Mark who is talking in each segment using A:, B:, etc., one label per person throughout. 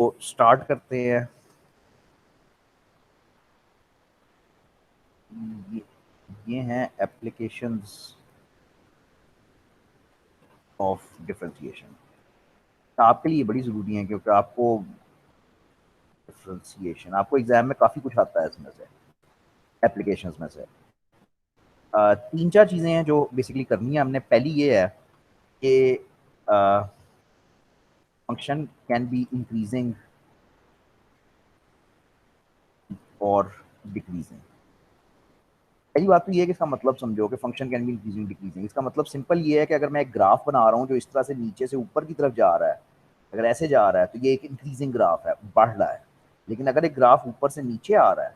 A: तो स्टार्ट करते हैं। ये, ये हैं एप्लीकेशंस ऑफ डिफरेंशिएशन। आपके लिए बड़ी ज़रूरी है क्योंकि आपको डिफरेंशिएशन आपको एग्जाम में काफ़ी कुछ आता है इसमें से, एप्लीकेशंस में से। तीन चार चीज़ें हैं जो बेसिकली करनी है हमने। पहली ये है कि फंक्शन कैन बी इंक्रीजिंग और डिक्रीजिंग। पहली बात तो ये है कि इसका मतलब समझो कि function can be increasing decreasing. इसका मतलब सिंपल ये है कि अगर मैं एक ग्राफ बना रहा हूँ जो इस तरह से नीचे से ऊपर की तरफ जा रहा है, अगर ऐसे जा रहा है तो ये एक इंक्रीजिंग ग्राफ है, बढ़ रहा है। लेकिन अगर एक ग्राफ ऊपर से नीचे आ रहा है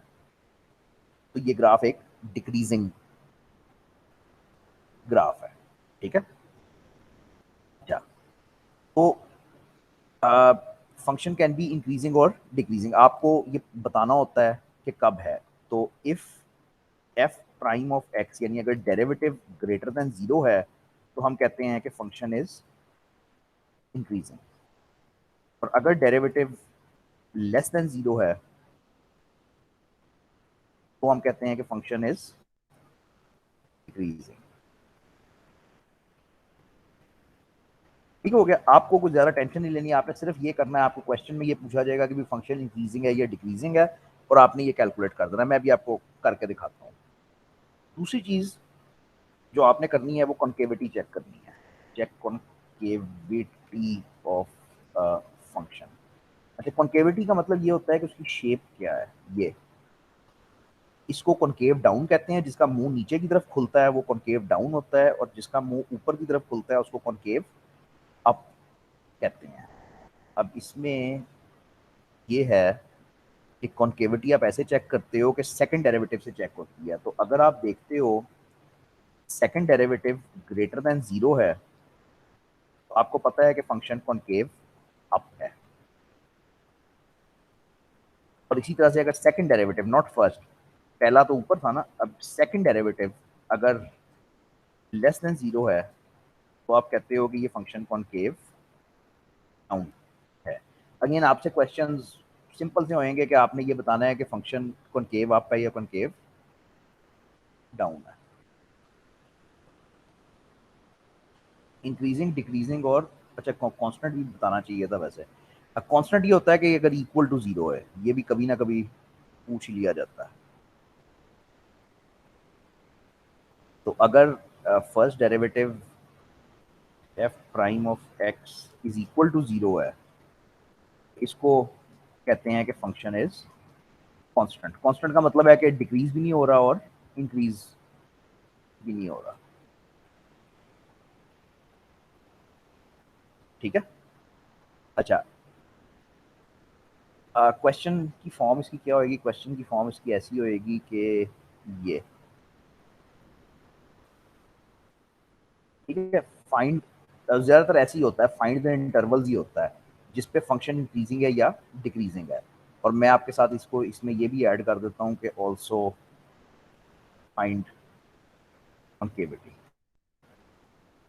A: तो ये ग्राफ एक डिक्रीजिंग ग्राफ है। ठीक है। अच्छा, तो फंक्शन कैन बी इंक्रीजिंग और डिक्रीजिंग, आपको ये बताना होता है कि कब है। तो if F prime of x, यानी अगर डेरिवेटिव ग्रेटर देन जीरो है तो हम कहते हैं कि फंक्शन इज इंक्रीजिंग, और अगर डेरिवेटिव लेस देन जीरो है तो हम कहते हैं कि फंक्शन इज डिक्रीजिंग। ठीक हो गया। आपको कुछ ज्यादा टेंशन नहीं लेनी है, आपने सिर्फ ये करना है। आपको क्वेश्चन में ये पूछा जाएगा कि फंक्शन इंक्रीजिंग है या डिक्रीजिंग है, और आपने ये कैलकुलेट कर देना। मैं भी आपको करके दिखाता हूँ। दूसरी चीज जो आपने करनी है वो कॉन्केविटी चेक करनी है। Check concavity of function. अच्छा, कॉन्केविटी का मतलब ये होता है कि उसकी शेप क्या है। ये इसको कॉन्केव डाउन कहते हैं। जिसका मुंह नीचे की तरफ खुलता है वो कॉन्केव डाउन होता है, और जिसका मुंह ऊपर की तरफ खुलता है उसको कॉन्केव अप कहते हैं। अब इसमें ये है कि कॉन्केविटी आप ऐसे चेक करते हो कि सेकंड डेरिवेटिव से चेक होती है। तो अगर आप देखते हो second derivative greater than zero है तो आपको पता है कि फंक्शन कॉन्केव अप है। और इसी तरह से अगर सेकंड डेरिवेटिव, नॉट फर्स्ट, पहला तो ऊपर था ना, अब सेकंड डेरिवेटिव अगर लेस देन जीरो है तो आप कहते हो कि ये फंक्शन कॉन्केव डाउन है। अगेन आपसे क्वेश्चंस सिंपल से होंगे कि आपने ये बताना है कि फंक्शन कॉन्केव अप है या कॉन्केव डाउन है। इंक्रीजिंग, डिक्रीजिंग और अच्छा कांस्टेंट भी बताना चाहिए था वैसे। कांस्टेंट ये होता है कि अगर इक्वल टू जीरो है, ये भी कभी ना कभी पूछ लिया जाता है। तो अगर first derivative F prime of X is equal to zero है, इसको कहते हैं कि फंक्शन इज कांस्टेंट। कांस्टेंट का मतलब है कि डिक्रीज भी नहीं हो रहा और इंक्रीज भी नहीं हो रहा। ठीक है। अच्छा, क्वेश्चन की फॉर्म इसकी क्या होगी। क्वेश्चन की फॉर्म इसकी ऐसी होएगी कि ये, ठीक है, फाइंड, ज्यादातर ऐसे ही होता है, फाइंड द इंटरवल्स ही होता है जिस पे फंक्शन इंक्रीजिंग है या डिक्रीजिंग है। और मैं आपके साथ इसको इसमें ये भी ऐड कर देता हूँ कि ऑल्सो फाइंड कॉन्केविटी।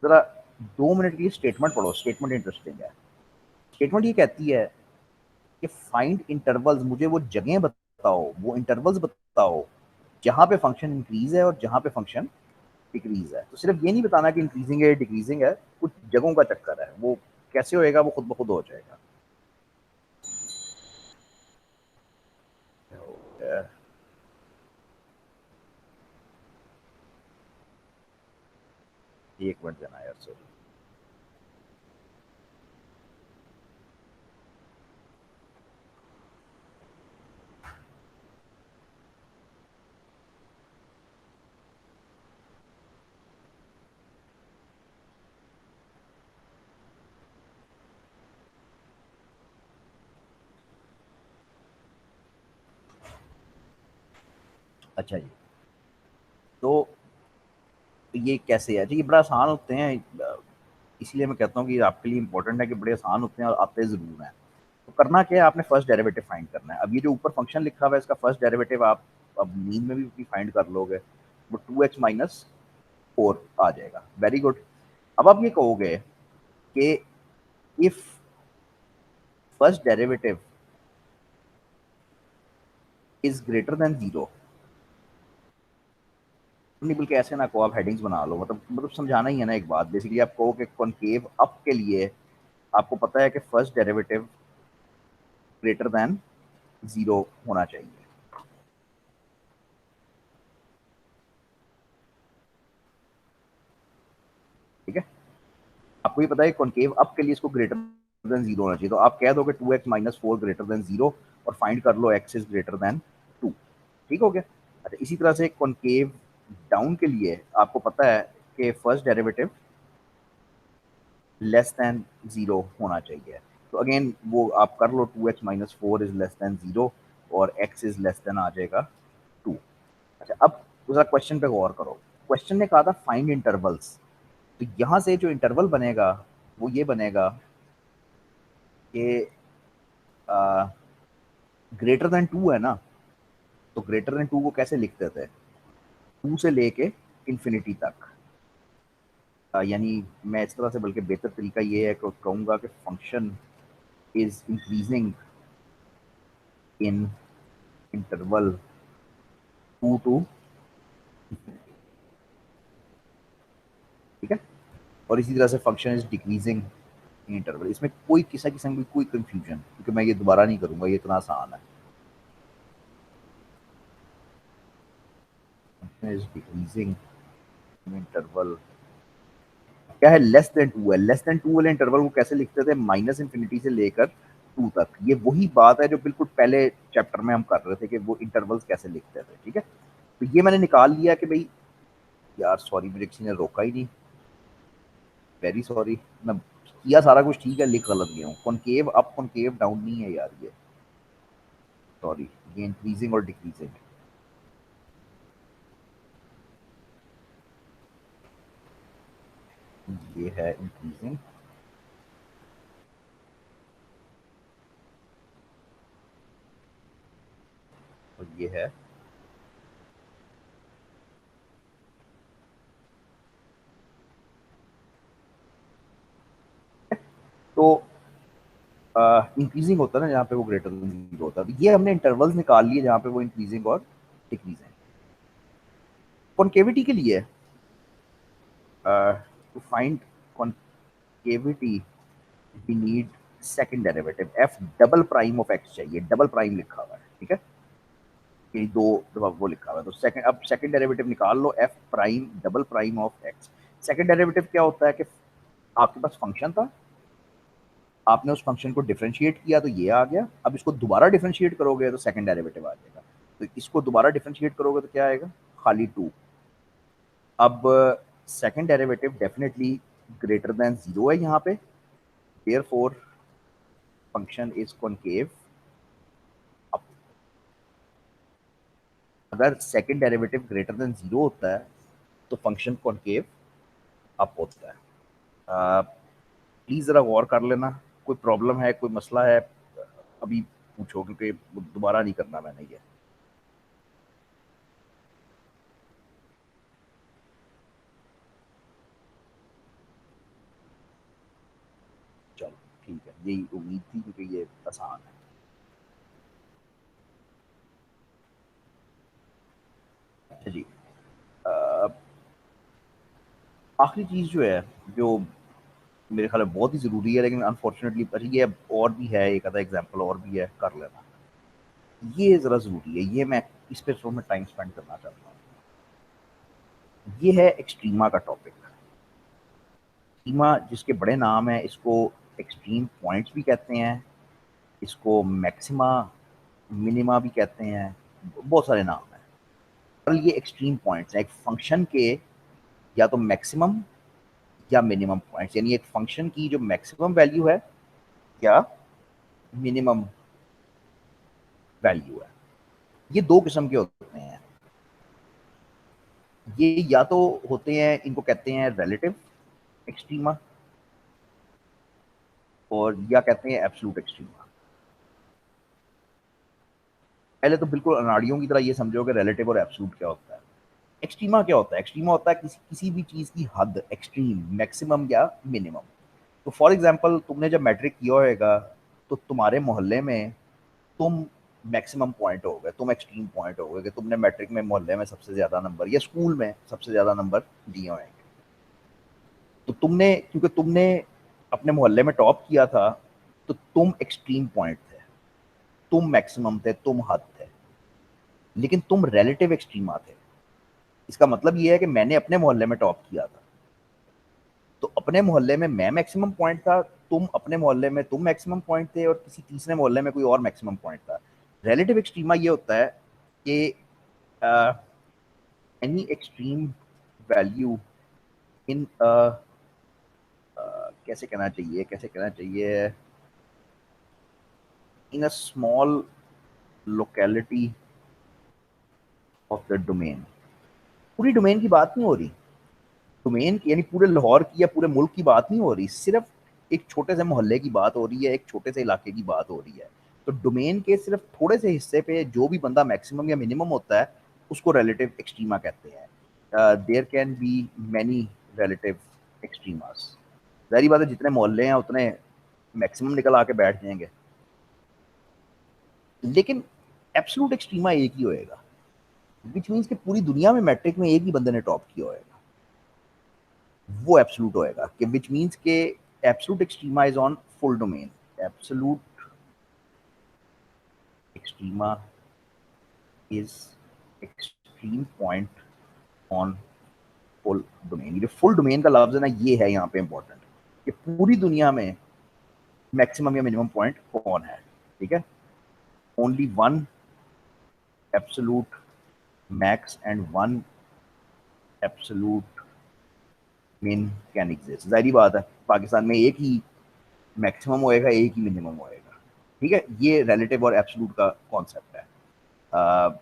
A: जरा 2 मिनट की स्टेटमेंट पढ़ो, स्टेटमेंट इंटरेस्टिंग है। स्टेटमेंट ये कहती है कि फाइंड इंटरवल्स, मुझे वो जगह बताओ, वो इंटरवल्स बताओ जहां पे फंक्शन इंक्रीज है और जहां पे फंक्शन डिक्रीज है। तो सिर्फ ये नहीं बताना कि इंक्रीजिंग है डिक्रीजिंग है, कुछ जगहों का चक्कर है। वो कैसे होएगा, वो खुद ब खुद हो जाएगा। एक मिनट देना यार, सॉरी। अच्छा जी, तो ये कैसे है जी, ये बड़ा आसान होते हैं। इसलिए मैं कहता हूँ कि आपके लिए इंपॉर्टेंट है कि बड़े आसान होते हैं और आते जरूर हैं। तो करना क्या है, आपने फर्स्ट डेरिवेटिव फाइंड करना है। अब ये जो ऊपर फंक्शन लिखा हुआ है इसका फर्स्ट डेरिवेटिव आप अब नींद में भी फाइंड कर लोगे, वो 2x-4 आ जाएगा। Very good. अब आप ये कहोगे कि if first derivative is greater than 0, नहीं बल्कि ऐसे ना कहो, आप हेडिंग्स बना लो, मतलब समझाना ही है ना एक बात। बेसिकली आप कहो कि कॉनकेव अप के लिए आपको पता है कि फर्स्ट डेरिवेटिव ग्रेटर देन 0 होना चाहिए। ठीक है, आपको ये पता है कॉनकेव अप के लिए इसको ग्रेटर देन 0 होना चाहिए, तो आप कह दो कि 2x माइनस 4 ग्रेटर देन 0 और फाइंड कर लो x इज ग्रेटर देन 2। ठीक हो गया। अच्छा, इसी तरह से कॉनकेव डाउन के लिए आपको पता है कि फर्स्ट डेरिवेटिव लेस देन 0 होना चाहिए, तो अगेन वो आप कर लो, 2x minus 4 is less than 0 और x इज लेस देन आ जाएगा 2। अच्छा, अब दूसरा क्वेश्चन पे गौर करो। क्वेश्चन ने कहा था फाइंड इंटरवल्स, तो यहां से जो इंटरवल बनेगा वो ये बनेगा कि ग्रेटर देन 2 है ना, तो ग्रेटर देन 2 को कैसे लिखते थे, 2 से लेके इंफिनिटी तक। यानी मैं इस तरह से, बल्कि बेहतर तरीका ये है कि कहूंगा कि function is increasing in interval 2 to, ठीक है, और इसी तरह से function is decreasing in interval. इसमें कोई किसी किस्म की कोई कंफ्यूजन, क्योंकि मैं ये दोबारा नहीं करूंगा, ये इतना आसान है। Function is decreasing in interval क्या है, लेस देन 2 है। लेस देन 2 वाले इंटरवल को कैसे लिखते थे, माइनस इंफिनिटी से लेकर 2 तक। ये वही बात है जो बिल्कुल पहले चैप्टर में हम कर रहे थे कि वो इंटरवल्स कैसे लिखते थे। ठीक है, तो ये मैंने निकाल लिया कि भाई, यार सॉरी मुझे किसी ने रोका ही नहीं, वेरी सॉरी। मैं किया सारा कुछ ठीक है, लिख गलत गया हूँ। कॉनकेव अप कॉनकेव डाउन नहीं है यार ये, सॉरी, ये इंक्रीजिंग और डिक्रीजिंग। ये है इंक्रीजिंग और ये है, तो इंक्रीजिंग होता है ना जहाँ पे वो ग्रेटर देन 0 होता है। तो ये हमने इंटरवल्स निकाल लिए जहाँ पे वो इंक्रीजिंग और डिक्रीजिंग। कॉन्केविटी के लिए to find concavity we need second derivative F double prime of X चाहिए, डबल प्राइम लिखा हुआ है। ठीक है, ये दो दफा वो लिखा हुआ है, तो सेकंड, अब सेकंड डेरिवेटिव निकाल लो, F prime double prime of X. Second derivative क्या होता है कि आपके पास फंक्शन था, आपने उस फंक्शन को डिफरेंशिएट किया तो ये आ गया, अब इसको दोबारा डिफरेंशिएट करोगे तो सेकंड डेरिवेटिव आ जाएगा। तो इसको दोबारा डिफरेंशिएट करोगे तो क्या आएगा, खाली 2। अब second derivative definitely greater than 0 है यहाँ पे, देयरफॉर फंक्शन इज कॉनकेव। अगर सेकंड डेरिवेटिव ग्रेटर देन 0 होता है तो फंक्शन कॉनकेव अप होता है। प्लीज जरा गौर कर लेना, कोई प्रॉब्लम है, कोई मसला है, अभी पूछो, क्योंकि दोबारा नहीं करना मैंने ये। चलो ठीक है, यही उम्मीद थी क्योंकि ये आसान है। अच्छा जी, आखिरी चीज़ जो है, जो मेरे ख्याल में बहुत ही ज़रूरी है, लेकिन अनफॉर्चुनेटली ये और भी है, एक आधा एग्जाम्पल और भी है, कर लेना। ये ज़रा ज़रूरी है, ये मैं इस पे थोड़ा मैं टाइम स्पेंड करना चाहता हूँ। ये है एक्सट्रीमा का टॉपिक। एक्सट्रीमा जिसके बड़े नाम है, इसको एक्सट्रीम पॉइंट्स भी कहते हैं, इसको मैक्सिमा मिनिमा भी कहते हैं, बहुत सारे नाम हैं। और ये एक्सट्रीम पॉइंट्स हैं एक फंक्शन के, या तो मैक्सिमम या मिनिमम पॉइंट्स, यानी एक फंक्शन की जो मैक्सिमम वैल्यू है या मिनिमम वैल्यू है। ये दो किस्म के होते हैं। ये या तो होते हैं, इनको कहते हैं रिलेटिव एक्सट्रीमा, और या कहते हैं एब्सोल्यूट एक्सट्रीमा। पहले तो बिल्कुल अनाड़ियों की तरह ये समझो कि रिलेटिव और एब्सोल्यूट क्या होता है। एक्सट्रीमा क्या होता है, एक्सट्रीमा होता है किसी किसी भी चीज की हद, एक्सट्रीम, मैक्सिमम या मिनिमम। तो फॉर एग्जाम्पल तुमने जब मैट्रिक किया होगा, तो तुम्हारे मोहल्ले में तुम मैक्सिमम पॉइंट हो गए, तुम एक्सट्रीम पॉइंट हो गए कि तुमने मैट्रिक में मोहल्ले में सबसे ज्यादा नंबर या स्कूल में सबसे ज्यादा नंबर दिए होंगे। तो तुमने, क्योंकि तुमने अपने मोहल्ले में टॉप किया था, तो तुम एक्सट्रीम पॉइंट थे, तुम मैक्सिमम थे, तुम हद थे। लेकिन तुम रिलेटिव एक्सट्रीमा थे। इसका मतलब ये है कि मैंने अपने मोहल्ले में टॉप किया था, तो अपने मोहल्ले में मैं मैक्सिमम पॉइंट था, तुम अपने मोहल्ले में तुम मैक्सिमम पॉइंट थे, और किसी तीसरे मोहल्ले में कोई और मैक्सिमम पॉइंट था। रिलेटिव एक्सट्रीमा ये होता है कि एनी एक्सट्रीम वैल्यू इन कैसे कहना चाहिए, in a small locality of the domain. पूरी डोमेन की बात नहीं हो रही, डोमेन यानी पूरे लाहौर की या पूरे मुल्क की बात नहीं हो रही, सिर्फ एक छोटे से मोहल्ले की बात हो रही है, एक छोटे से इलाके की बात हो रही है। तो डोमेन के सिर्फ थोड़े से हिस्से पे जो भी बंदा मैक्सिमम या मिनिमम होता है, उसको रिलेटिव एक्सट्रीमा कहते हैं। There can be many relative extremas. जाहिर बात है जितने मोहल्ले हैं उतने मैक्सिमम निकल आके बैठ जाएंगे, लेकिन एब्सोल्यूट एक्सट्रीमा एक ही होएगा, विच मीन्स कि पूरी दुनिया में मैट्रिक में एक ही बंदे ने टॉप किया होएगा, वो एब्सोल्यूट होएगा, कि विच मीन्स के absolute extrema is on full domain. Absolute extrema is extreme point on full domain. ये फुल डोमेन का लफ्ज है ना, ये है यहाँ पे इंपॉर्टेंट, कि पूरी दुनिया में मैक्सिमम या मिनिमम पॉइंट कौन है। ठीक है, only one absolute max and one absolute मिन कैन एग्जिस्ट। जाहिर बात है पाकिस्तान में एक ही मैक्सिमम होएगा, एक ही मिनिमम होएगा। ठीक है, ये रिलेटिव और एब्सोल्यूट का कॉन्सेप्ट है। अ,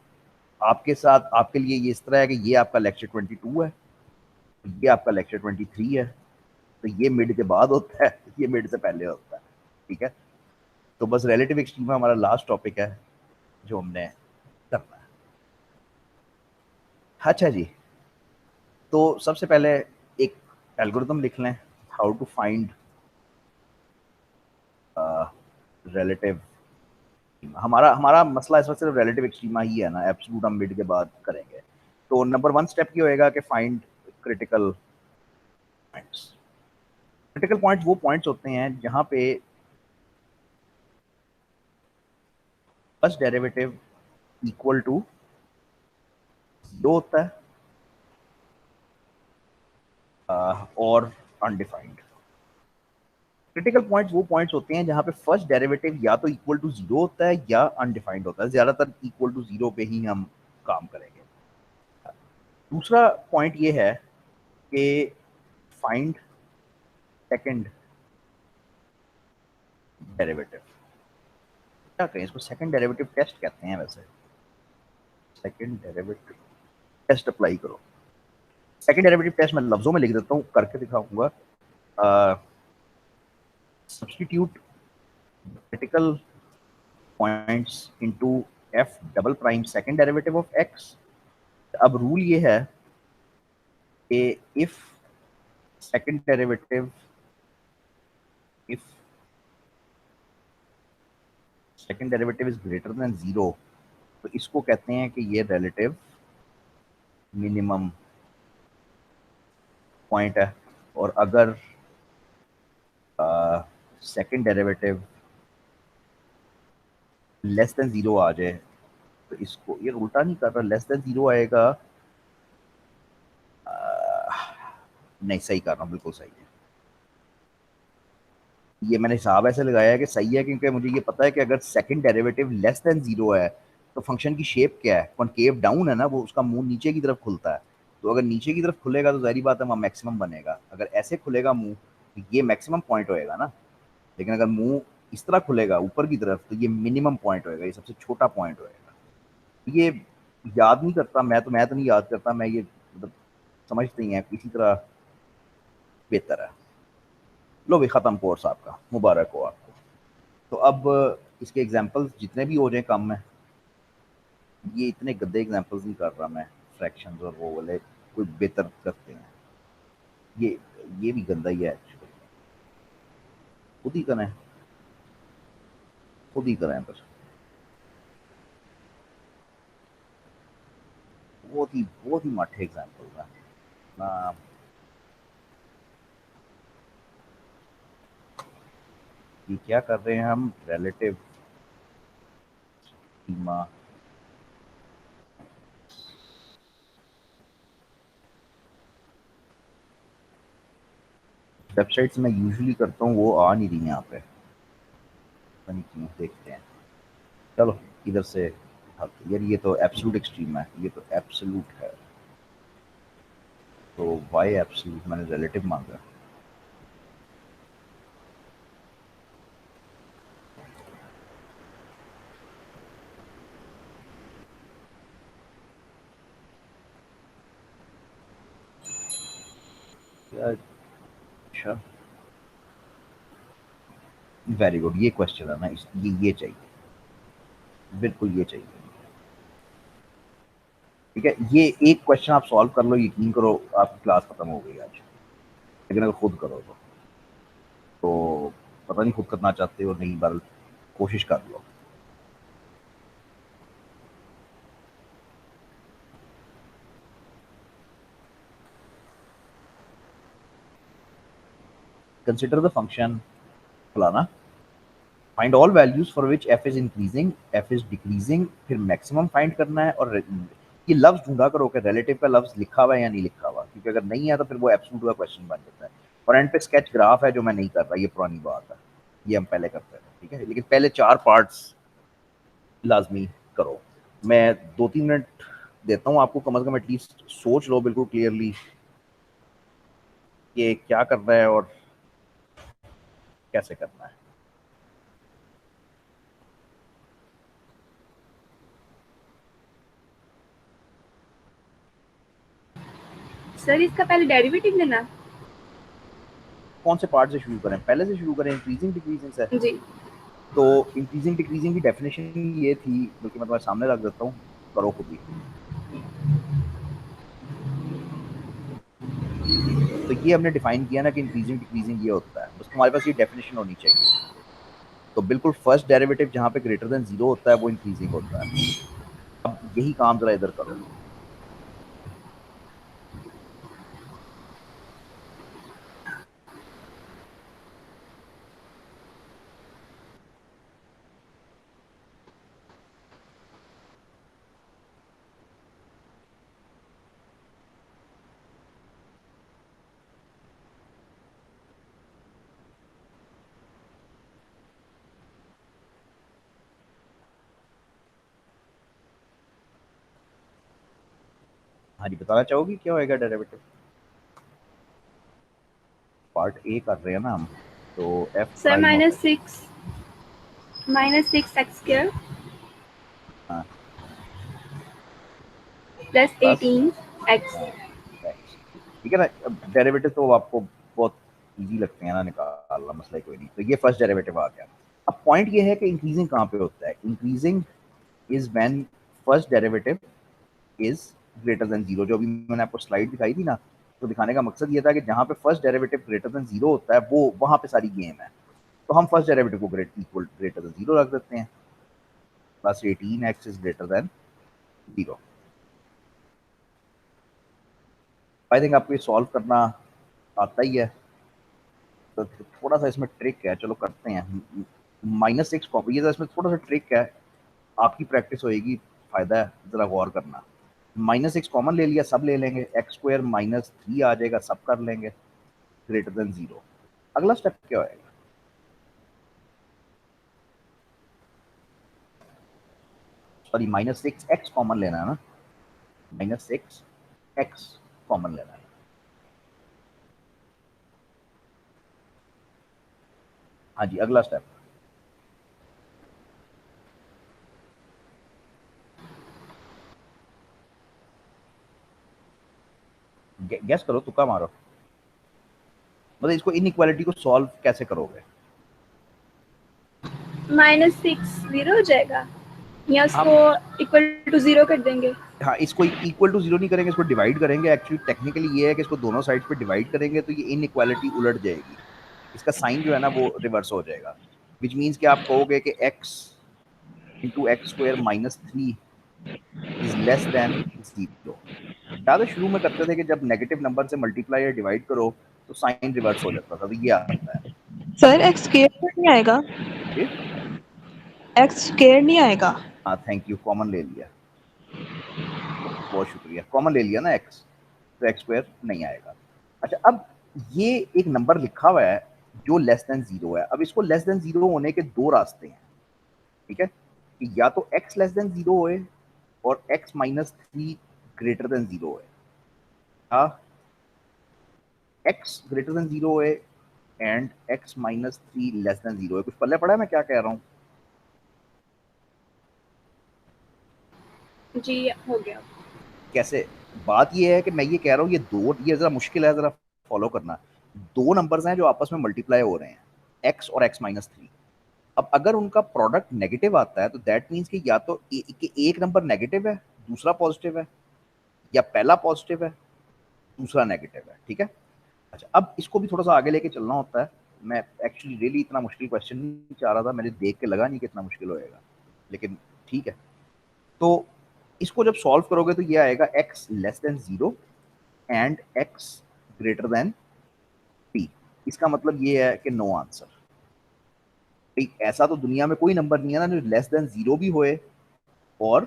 A: आपके साथ, आपके लिए ये इस तरह है कि ये आपका लेक्चर 22 है, ये आपका लेक्चर 23 है, तो ये मिड के बाद होता है, ये मिड से पहले होता है। ठीक है, तो बस रिलेटिव एक्सट्रीमा हमारा लास्ट टॉपिक है जो हमने करना है। अच्छा जी, तो सबसे पहले एक एल्गोरिथम लिख लें, हाउ टू फाइंड रिलेटिव। हमारा हमारा मसला इस वक्त सिर्फ रिलेटिव एक्सट्रीमा ही है ना, एब्सोल्यूट हम मिड के बाद करेंगे। तो नंबर वन स्टेप ये होएगा कि find critical points. Critical points वो पॉइंट्स होते हैं जहां पे first derivative equal to zero होता है और अनडिफाइंड। क्रिटिकल पॉइंट्स वो पॉइंट्स होते हैं जहां पे फर्स्ट डेरिवेटिव या तो इक्वल टू जीरो होता है या अनडिफाइंड होता है। ज्यादातर इक्वल टू जीरो पे ही हम काम करेंगे। दूसरा पॉइंट ये है कि फाइंड सेकंड डेरिवेटिव। क्या कहें इसको, सेकंड डेरिवेटिव टेस्ट कहते हैं वैसे। सेकंड डेरिवेटिव टेस्ट अप्लाई करो। सेकंड डेरिवेटिव टेस्ट मैं लफ्जों में लिख देता हूँ, करके दिखाऊंगा। Substitute critical points into F double prime second derivative of x. अब रूल ये है कि if second derivative if second derivative is greater than zero, तो इसको कहते हैं कि ये रिलेटिव मिनिमम पॉइंट है। और अगर second derivative less than zero आ जाए, तो इसको, ये उल्टा नहीं कर रहा, लेस देन जीरो आएगा, नहीं सही कर रहा हूँ, बिल्कुल सही है। ये मैंने हिसाब ऐसे लगाया है कि सही है, क्योंकि मुझे ये पता है कि अगर second derivative less than zero है तो फंक्शन की शेप क्या है, कॉनकेव डाउन है ना, वो उसका मुंह नीचे की तरफ खुलता है। तो अगर नीचे की तरफ खुलेगा तो जाहिर बात है वहाँ मैक्सिमम बनेगा। अगर ऐसे खुलेगा मुंह तो ये मैक्सिमम पॉइंट होएगा ना। लेकिन अगर मुंह इस तरह खुलेगा ऊपर की तरफ तो ये मिनिमम पॉइंट होएगा, ये सबसे छोटा पॉइंट होएगा। ये याद नहीं करता मैं तो नहीं याद करता, मैं ये मतलब समझते ही हैं इसी तरह बेहतर है। लो भी ख़त्म कोर्स आपका, मुबारक हो आपको। तो अब इसके एग्जांपल्स जितने भी हो जाए कम में, ये इतने गंदे एग्जांपल्स नहीं कर रहा मैं, फ्रैक्शंस और वो वाले कोई बेहतर करते हैं। ये भी गंदा ही है एक्चुअली, खुद ही करें। खुद ही करें बस। बहुत ही मठे एग्जाम्पल है ना। ये क्या कर रहे हैं हम, रिलेटिव स्कीमा। वेबसाइट्स मैं यूजुअली करता हूँ वो आ नहीं रही यहाँ पे, पता नहीं क्यों, देखते हैं। चलो इधर से यार, ये तो एब्सोल्यूट एक्सट्रीम है, ये तो एब्सोल्यूट है। तो वाई एब्सोल्यूट, मैंने रिलेटिव मांगा। अच्छा, वेरी गुड, ये क्वेश्चन है ना, ये चाहिए, बिल्कुल ये चाहिए। ठीक है, ये एक क्वेश्चन आप सॉल्व कर लो, यकीन करो आपकी क्लास खत्म हो गई आज। लेकिन अगर खुद करो तो पता नहीं खुद करना चाहते हो नहीं, बार कोशिश कर लो। कंसिडर द फंक्शन फलाना, find all values for which F is increasing F is decreasing, फिर मैक्सिमम फाइंड करना है। और ये लफ्ज ढूंढा करो कि रिलेटिव का लफ्ज लिखा हुआ है या नहीं लिखा हुआ, क्योंकि अगर नहीं है तो फिर वो एब्सोल्यूट का क्वेश्चन बन जाता है। और एंड पे स्केच ग्राफ है, जो मैं नहीं कर रहा, ये पुरानी बात है, ये हम पहले करते थे। ठीक है, लेकिन पहले 4 पार्ट्स लाजमी करो। मैं 2-3 मिनट देता हूँ आपको, कम से कम एटलीस्ट सोच लो बिल्कुल क्लियरली कि क्या करना है और कैसे करना है।
B: सर इसका पहले डेरिवेटिव लेना।
A: कौन से पार्ट से शुरू करें, पहले से शुरू करें इंक्रीजिंग डिक्रीजिंग से?
B: जी।
A: तो इंक्रीजिंग डिक्रीजिंग की डेफिनेशन ये थी, बल्कि मैं तुम्हारे सामने रख देता हूँ, करो खुद ही। तो ये हमने डिफाइन किया ना कि इंक्रीजिंग डिक्रीजिंग ये होता है, बस तुम्हारे पास ये डेफिनेशन होनी चाहिए। तो बिल्कुल फर्स्ट डेरिवेटिव जहाँ पे ग्रेटर देन 0 होता है वो इंक्रीजिंग होता है। अब यही काम जरा इधर करो। हाँ जी, बताना चाहोगी क्या होएगा डेरिवेटिव? पार्ट ए कर रहे हैं ना हम, तो एफ
B: सर
A: प्राइम
B: माइनस
A: होगा।
B: 6 एक्स स्क्वायर
A: हाँ,
B: प्लस
A: प्लस
B: 18 एक्स।
A: एक्स। ठीक है ना, अब डेरिवेटिव तो आपको बहुत इजी लगते हैं ना निकालना, मसला ही कोई नहीं। तो ये फर्स्ट डेरिवेटिव आ गया। अब पॉइंट ये है कि इंक्रीजिंग कहाँ पे होता है, increasing is when first derivative is greater than 0। जो अभी मैंने आपको स्लाइड दिखाई थी ना, तो दिखाने का मकसद ये था कि जहाँ पे फर्स्ट डेरिवेटिव ग्रेटर देन 0 होता है वो वहां पे सारी गेम है। तो हम फर्स्ट डेरिवेटिव को ग्रेटर देन 0 रख देते हैं, plus 18x is greater than 0। I think आपको ये सॉल्व करना आता ही है। तो थोड़ा सा इसमें ट्रिक है, चलो करते हैं। -6 कॉपी, ये इसमें थोड़ा सा ट्रिक है, आपकी प्रैक्टिस होएगी, फायदा है, जरा गौर करना। -6 कॉमन ले लिया, सब ले लेंगे, एक्स स्क्वायर -3 आ जाएगा, सब कर लेंगे, ग्रेटर देन 0। अगला स्टेप क्या होएगा? सॉरी, -6x कॉमन लेना है ना, -6x कॉमन लेना है। हाँ जी, अगला स्टेप गैस करो, तुक्का मारो, मतलब इसको इनइक्वालिटी को सॉल्व कैसे करोगे?
B: -6 0 हो जाएगा, या उसको
A: हम
B: इक्वल टू 0 कर देंगे।
A: हाँ, इसको इक्वल टू 0 नहीं करेंगे, इसको डिवाइड करेंगे। एक्चुअली टेक्निकली ये है कि इसको दोनों साइड पे डिवाइड करेंगे तो ये इनइक्वालिटी उलट जाएगी, इसका साइन जो है ना वो रिवर्स हो जाएगा। विच मीन्स कि आप कहोगे कि x into x square minus 3 is less than 0। याद है शुरू में करते थे कि जब नेगेटिव नंबर से मल्टीप्लाई या डिवाइड करो तो साइन रिवर्स हो जाता था, तो ये आता है।
C: सर एक्स स्क्वायर नहीं आएगा,
A: ये
C: एक्स स्क्वायर नहीं आएगा।
A: हाँ थैंक यू, कॉमन ले लिया, बहुत शुक्रिया, कॉमन ले लिया ना x, तो एक्स स्क्वायर नहीं आएगा। अच्छा, अब ये एक नंबर लिखा हुआ है जो लेस देन 0 है। अब इसको लेस देन 0 होने के दो रास्ते हैं, ठीक है, कि या तो x लेस देन 0 होए और x माइनस 3 ग्रेटर देन 0 होए, या x ग्रेटर देन 0 होए and x minus 3 less than 0 है। कुछ पल्ले पड़ा है मैं क्या कह रहा हूँ?
B: जी हो गया।
A: कैसे? बात ये है कि मैं ये कह रहा हूँ, ये जरा मुश्किल है, जरा फॉलो करना। दो नंबर्स हैं जो आपस में मल्टीप्लाई हो रहे हैं, x और x माइनस 3। अब अगर उनका प्रोडक्ट नेगेटिव आता है तो दैट मीन्स कि या तो कि एक नंबर नेगेटिव है दूसरा पॉजिटिव है, या पहला पॉजिटिव है दूसरा नेगेटिव है, ठीक है। अच्छा, अब इसको भी थोड़ा सा आगे लेके चलना होता है। मैं एक्चुअली रियली इतना मुश्किल क्वेश्चन नहीं चाह रहा था, मैंने देख के लगा नहीं कि इतना मुश्किल होएगा, लेकिन ठीक है। तो इसको जब सॉल्व करोगे तो ये आएगा x less than 0 and x greater than p। इसका मतलब ये है कि नो आंसर। ऐसा तो दुनिया में कोई नंबर नहीं है ना जो लेस देन 0 भी होए और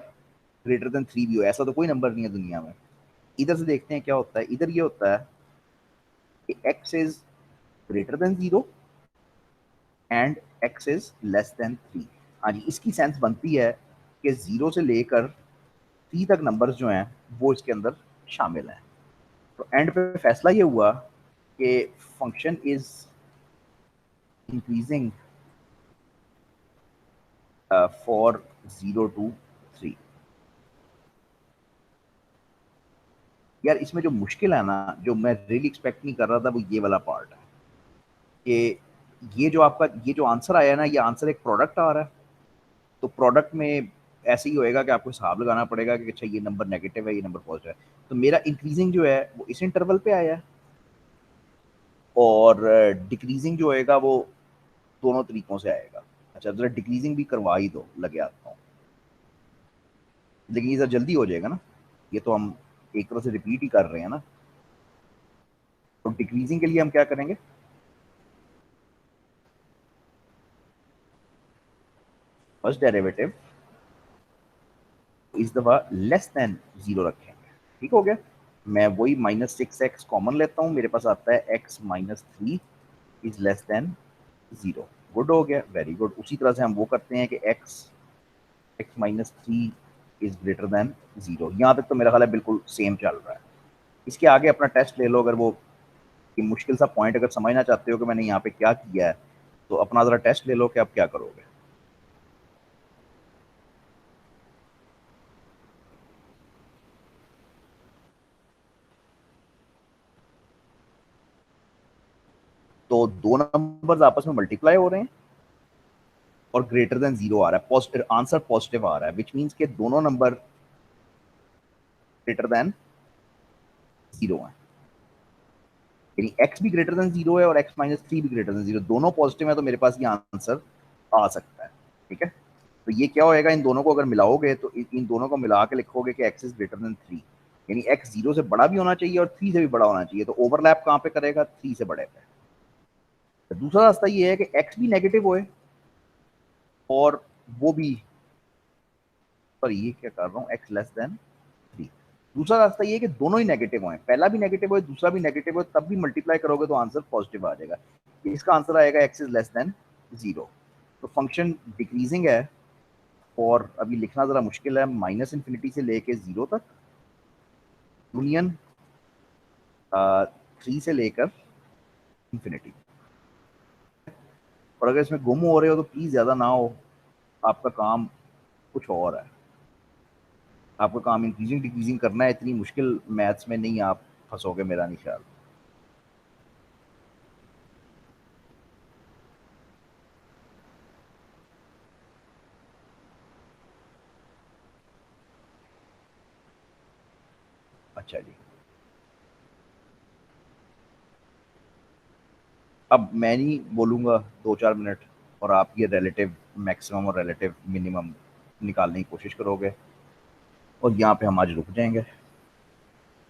A: ग्रेटर देन 3 भी हो, ऐसा तो कोई नंबर नहीं है दुनिया में। इधर से देखते हैं क्या होता है। इधर ये होता है कि x is greater than 0 and x is less than 3। हाँ जी, इसकी सेंस बनती है कि 0 से लेकर 3 तक नंबर्स जो हैं वो इसके अंदर शामिल हैं। तो एंड पे फैसला ये हुआ कि function is increasing for 0 to 3। यार इसमें जो मुश्किल है ना, जो मैं रियली एक्सपेक्ट नहीं कर रहा था, वो ये वाला पार्ट है कि ये जो आपका ये जो आंसर आया है ना, ये आंसर एक प्रोडक्ट आ रहा है। तो प्रोडक्ट में ऐसे ही होएगा कि आपको हिसाब लगाना पड़ेगा कि अच्छा ये नंबर नेगेटिव है, ये नंबर पॉजिटिव है। तो मेरा इंक्रीजिंग जो है वो इस इंटरवल पे आया है, और डिक्रीजिंग जो होएगा वो दोनों तरीकों से आएगा। अच्छा, जरा डिक्रीजिंग भी करवा ही दो, लगे आता हूँ, लेकिन ये जरा जल्दी हो जाएगा ना, ये तो हम एक तरह से रिपीट ही कर रहे हैं ना। तो डिक्रीजिंग के लिए हम क्या करेंगे, फर्स्ट डेरिवेटिव इस दफा लेस देन 0 रखेंगे, ठीक हो गया। मैं वही -6x कॉमन लेता हूँ, मेरे पास आता है x minus 3 is less than 0। Good हो गया, वेरी गुड। उसी तरह से हम वो करते हैं कि x minus 3 is greater than 0। यहाँ तक तो मेरा ख्याल है बिल्कुल सेम चल रहा है। इसके आगे अपना टेस्ट ले लो, अगर वो मुश्किल सा पॉइंट अगर समझना चाहते हो कि मैंने यहाँ पे क्या किया है, तो अपना जरा टेस्ट ले लो कि आप क्या करोगे। तो दो नंबर्स आपस में मल्टीप्लाई हो रहे हैं और ग्रेटर देन 0 आ रहा है, पॉजिटिव आंसर, पॉजिटिव आ रहा है, विच मीन्स के दोनों नंबर ग्रेटर देन 0 है। यानी x भी ग्रेटर देन 0 है और x माइनस 3 भी ग्रेटर देन 0, दोनों पॉजिटिव है, तो मेरे पास ये आंसर आ सकता है, ठीक है। तो ये क्या होएगा, इन दोनों को अगर मिलाओगे तो इन दोनों को मिला के लिखोगे कि x इज ग्रेटर देन 3, यानी x 0 से बड़ा भी होना चाहिए और 3 से भी बड़ा होना चाहिए। तो ओवरलैप कहाँ पे करेगा, 3 से बड़े पे। तो दूसरा रास्ता ये है कि x भी नेगेटिव होए और वो भी, पर ये क्या कर रहा हूँ, x लेस देन 3। दूसरा रास्ता ये है कि दोनों ही नेगेटिव हों, पहला भी नेगेटिव हो दूसरा भी नेगेटिव हो, तब भी मल्टीप्लाई करोगे तो आंसर पॉजिटिव आ जाएगा। इसका आंसर आएगा x इज लेस देन 0। तो फंक्शन डिक्रीजिंग है, और अभी लिखना जरा मुश्किल है, माइनस इन्फिनिटी से लेके 0 तक, यूनियन 3 से लेकर इन्फिनिटी। और अगर इसमें गुम हो रहे हो तो प्लीज ज्यादा ना हो, आपका काम कुछ और है, आपका काम इंक्रीजिंग डिक्रीजिंग करना है। इतनी मुश्किल मैथ्स में नहीं आप फंसोगे, मेरा नहीं ख्याल। अच्छा जी, अब मैं नहीं बोलूंगा 2-4 मिनट, और आप ये रिलेटिव मैक्सिमम और रिलेटिव मिनिमम निकालने की कोशिश करोगे, और यहाँ पे हम आज रुक जाएंगे।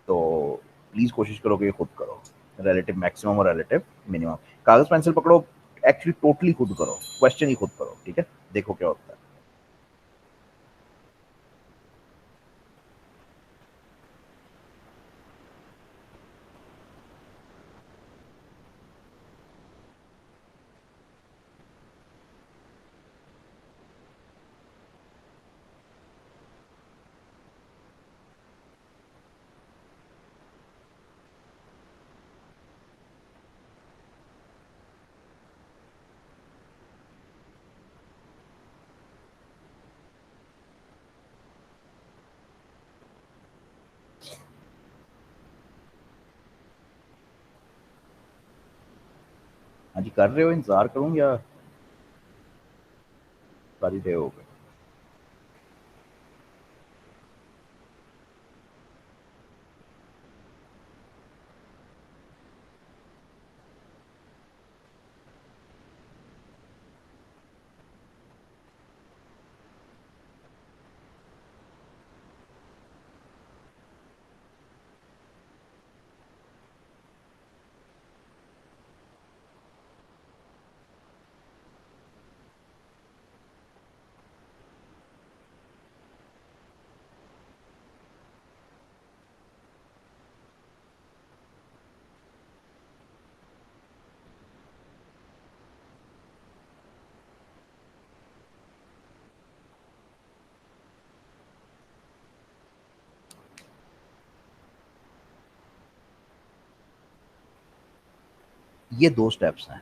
A: तो प्लीज़ कोशिश करो कि ये खुद करो, रिलेटिव मैक्सिमम और रिलेटिव मिनिमम। कागज़ पेंसिल पकड़ो, एक्चुअली टोटली खुद करो, क्वेश्चन ही खुद करो, ठीक है? देखो क्या होता है। हाँ जी, कर रहे हो? इंतजार करूँ या सारी डे हो गए? ये 2 स्टेप्स हैं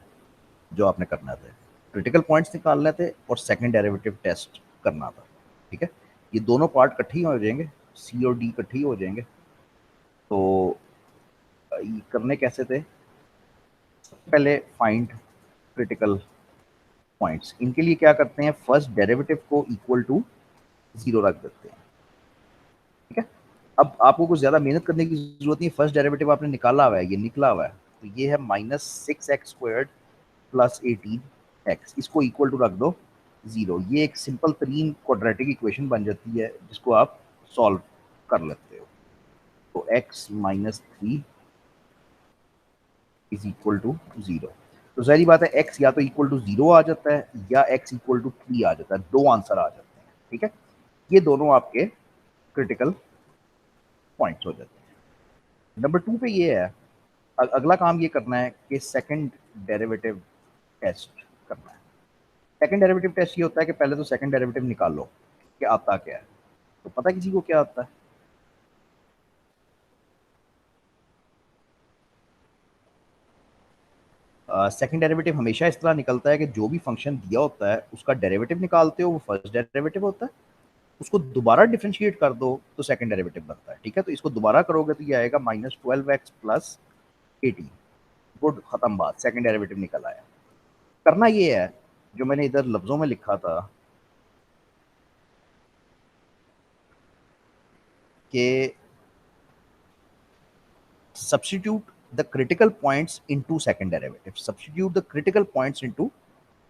A: जो आपने करना थे। क्रिटिकल पॉइंट्स निकालने थे और सेकंड डेरिवेटिव टेस्ट करना था, ठीक है? ये दोनों पार्ट इकट्ठे ही हो जाएंगे, सी और डी इकट्ठे ही हो जाएंगे। तो ये करने कैसे थे? सबसे पहले फाइंड क्रिटिकल पॉइंट्स। इनके लिए क्या करते हैं, फर्स्ट डेरिवेटिव को इक्वल टू 0 रख देते हैं, ठीक है? अब आपको कुछ ज़्यादा मेहनत करने की ज़रूरत नहीं, फर्स्ट डेरिवेटिव आपने निकाला हुआ है, ये निकला हुआ है। तो ये है -6x² प्लस 18x, इसको इक्वल टू रख दो 0। ये एक सिंपल तरीन क्वाड्रेटिक इक्वेशन बन जाती है जिसको आप सॉल्व कर लेते हो। तो x minus 3 is equal to 0। तो सारी बात है, x या तो इक्वल टू 0 आ जाता है या x इक्वल टू 3 आ जाता है, दो आंसर आ जाते हैं, ठीक है? ये दोनों आपके क्रिटिकल पॉइंट्स हो जाते हैं। नंबर 2 पे ये है, अगला काम ये करना है कि सेकंड डेरिवेटिव टेस्ट करना है। सेकंड डेरिवेटिव टेस्ट ये होता है कि पहले तो सेकंड डेरिवेटिव निकाल लो कि आता क्या है। तो पता है किसी को क्या आता है? सेकंड डेरिवेटिव हमेशा इस तरह निकलता है कि जो भी फंक्शन दिया होता है उसका डेरिवेटिव निकालते हो, वो फर्स्ट डेरिवेटिव होता है। उसको दोबारा डिफरेंशिएट कर दो तो सेकंड डेरिवेटिव बनता है, ठीक है? तो इसको दोबारा करोगे तो ये आएगा -12x प्लस 18। गुड, खत्म बात, सेकंड डेरिवेटिव निकल आया। करना ये है जो मैंने इधर लफ्जों में लिखा था कि substitute the critical points into second derivative, substitute the critical points into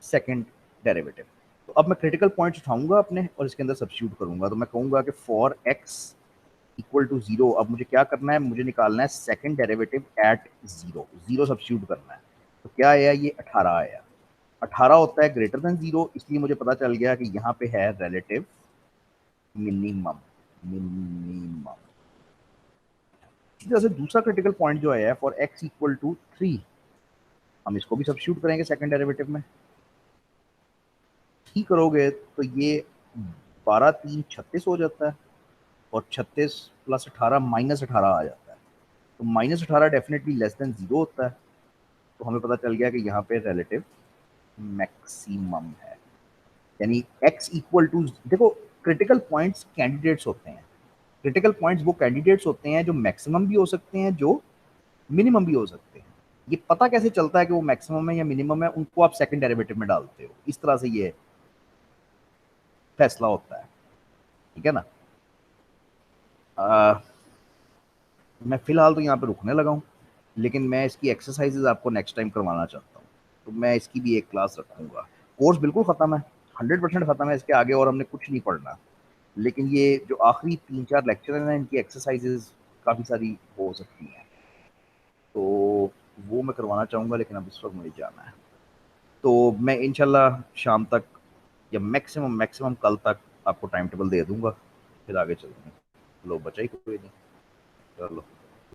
A: second derivative। तो अब मैं क्रिटिकल पॉइंट्स उठाऊंगा अपने और इसके अंदर सब्स्टिट्यूट करूंगा। तो मैं कहूंगा कि फॉर x इक्वल टू 0, अब मुझे क्या करना है, मुझे निकालना है सेकंड डेरिवेटिव एट 0। 0 सब्स्टिट्यूट करना है। तो क्या आया, ये 18 आया। 18 होता है ग्रेटर देन 0, इसलिए मुझे पता चल गया कि यहाँ पे है रिलेटिव मिनिमम। मिनिमम इसी तरह से दूसरा क्रिटिकल पॉइंट जो है फॉर x इक्वल टू 3, हम इसको भी सब्स्टिट्यूट करेंगे सेकंड डेरिवेटिव में। ठीक करोगे तो ये 12 3 36 हो जाता है, और 36 प्लस 18 -18 आ जाता है। तो -18 डेफिनेटली लेस देन 0 होता है। तो हमें पता चल गया कि यहाँ पे रिलेटिव मैक्सिमम है, यानी x इक्वल टू, देखो क्रिटिकल पॉइंट्स कैंडिडेट्स होते हैं। क्रिटिकल पॉइंट्स वो कैंडिडेट्स होते हैं जो मैक्सिमम भी हो सकते हैं, जो मिनिमम भी हो सकते हैं। ये पता कैसे चलता है कि वो मैक्सिमम है या मिनिमम है, उनको आप सेकंड डेरिवेटिव में डालते हो। इस तरह से ये फैसला होता है, ठीक है ना? मैं फिलहाल तो यहाँ पे रुकने लगा हूँ, लेकिन मैं इसकी एक्सरसाइजेज आपको नेक्स्ट टाइम करवाना चाहता हूँ। तो मैं इसकी भी एक क्लास रखूँगा। कोर्स बिल्कुल ख़त्म है, 100% ख़त्म है, इसके आगे और हमने कुछ नहीं पढ़ना। लेकिन ये जो आखिरी 3-4 लेक्चर हैं ना, इनकी एक्सरसाइजेज काफ़ी सारी हो सकती हैं, तो वो मैं करवाना चाहूँगा, लेकिन अब इस वक्त मुझे जाना है। तो मैं इंशाल्लाह शाम तक या मैक्सिमम कल तक आपको टाइम टेबल दे दूंगा, फिर आगे चलेंगे। लो बचा ही कोई नहीं, चलो।